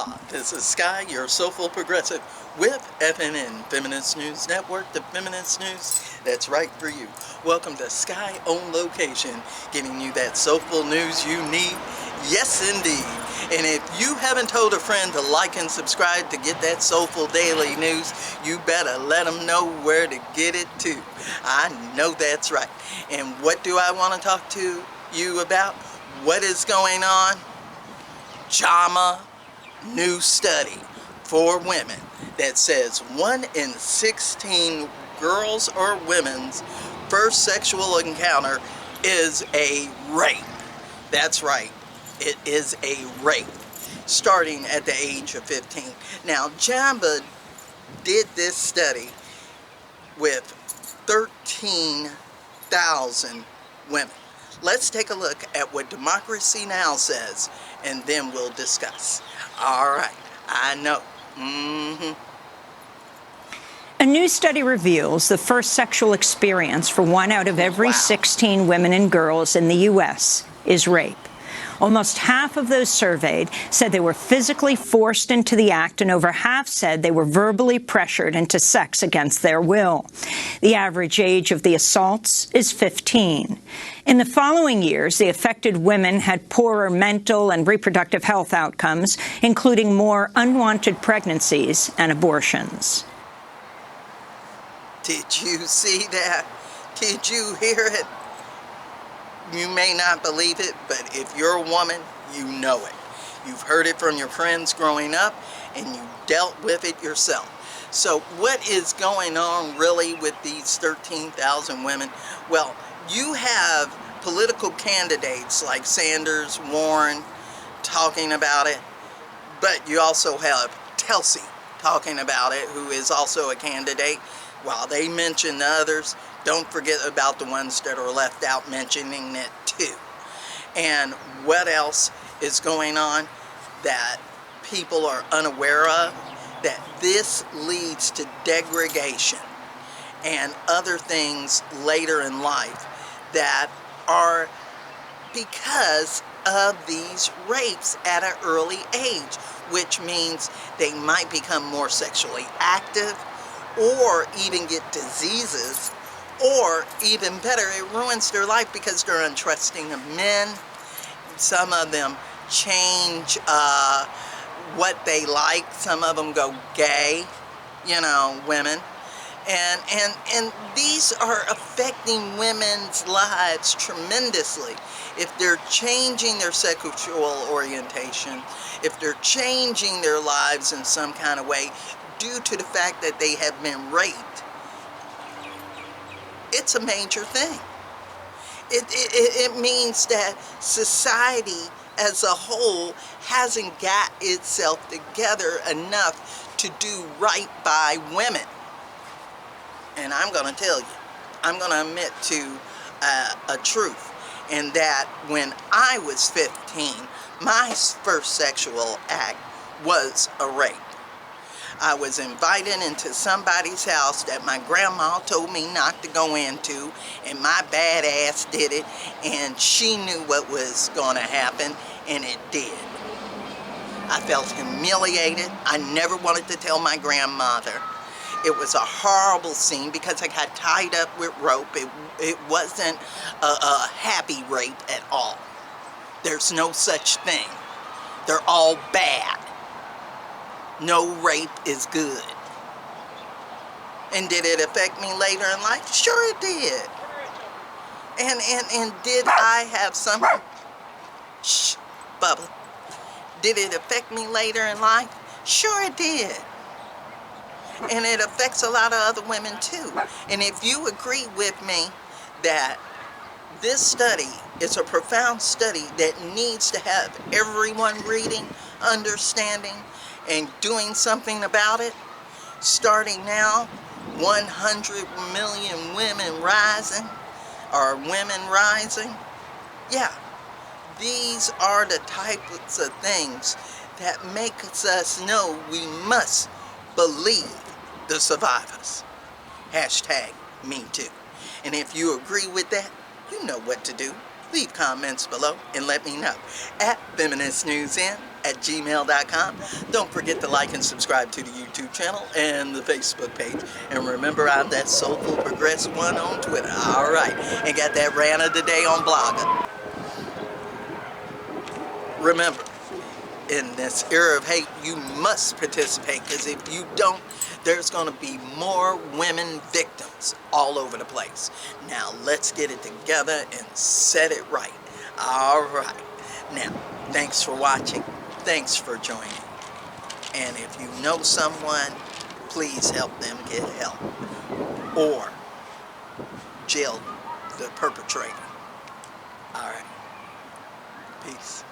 Aloha, this is Skye, your soulful progressive with FNN-Feminist News Network, the feminist news that's right for you. Welcome to Skye on location, giving you that soulful news you need. Yes, indeed. And if you haven't told a friend to like and subscribe to get that soulful daily news, you better let them know where to get it to. I know that's right. And what do I want to talk to you about? What is going on? JAMA new study for women that says 1 in 16 girls or women's first sexual encounter is a rape. That's right, it is a rape, starting at the age of 15. Now, JAMA did this study with 13,000 women. Let's take a look at what Democracy Now! Says, and then we'll discuss. All right, I know. A new study reveals the first sexual experience for 1 out of every 16 women and girls in the U.S. is rape. Almost half of those surveyed said they were physically forced into the act, and over half said they were verbally pressured into sex against their will. The average age of the assaults is 15. In the following years, the affected women had poorer mental and reproductive health outcomes, including more unwanted pregnancies and abortions. Did you see that? Did you hear it? You may not believe it, but if you're a woman, you know it. You've heard it from your friends growing up, and you dealt with it yourself. So what is going on really with these 13,000 women? Well, you have political candidates like Sanders, Warren, talking about it, but you also have Tulsi talking about it, who is also a candidate. While they mention the others, don't forget about the ones that are left out mentioning it too. And what else is going on that people are unaware of? That this leads to degradation and other things later in life that are because of these rapes at an early age, which means they might become more sexually active or even get diseases, or even better, it ruins their life because they're untrusting of men. Some of them change what they like. Some of them go gay, women. And these are affecting women's lives tremendously. If they're changing their sexual orientation, if they're changing their lives in some kind of way due to the fact that they have been raped, it's a major thing. It means that society as a whole hasn't got itself together enough to do right by women. And I'm going to tell you, I'm going to admit to a truth, and that when I was 15, my first sexual act was a rape. I was invited into somebody's house that my grandma told me not to go into, and my bad ass did it, and she knew what was going to happen, and it did. I felt humiliated. I never wanted to tell my grandmother. It was a horrible scene because I got tied up with rope. It wasn't a happy rape at all. There's no such thing. They're all bad. No rape is good. And did it affect me later in life? Sure it did. And did I have some... Shh, Bubba. Did it affect me later in life? Sure it did. And it affects a lot of other women too. And if you agree with me that this study is a profound study that needs to have everyone reading, understanding, and doing something about it, starting now, 100 million women rising, or women rising. Yeah, these are the types of things that make us know we must believe the survivors. Hashtag me too. And if you agree with that, you know what to do. Leave comments below and let me know at FeministNewsN FNN-Feminist@gmail.com. Don't forget to like and subscribe to the YouTube channel and the Facebook page. And remember, I'm that Soulful Progressive one on Twitter. Alright, and got that rant of the day on Blogger. Remember, in this era of hate, you must participate, because if you don't, there's going to be more women victims all over the place. Now, let's get it together and set it right. Alright. Now, thanks for watching. Thanks for joining. And if you know someone, please help them get help. Or jail the perpetrator. Alright. Peace.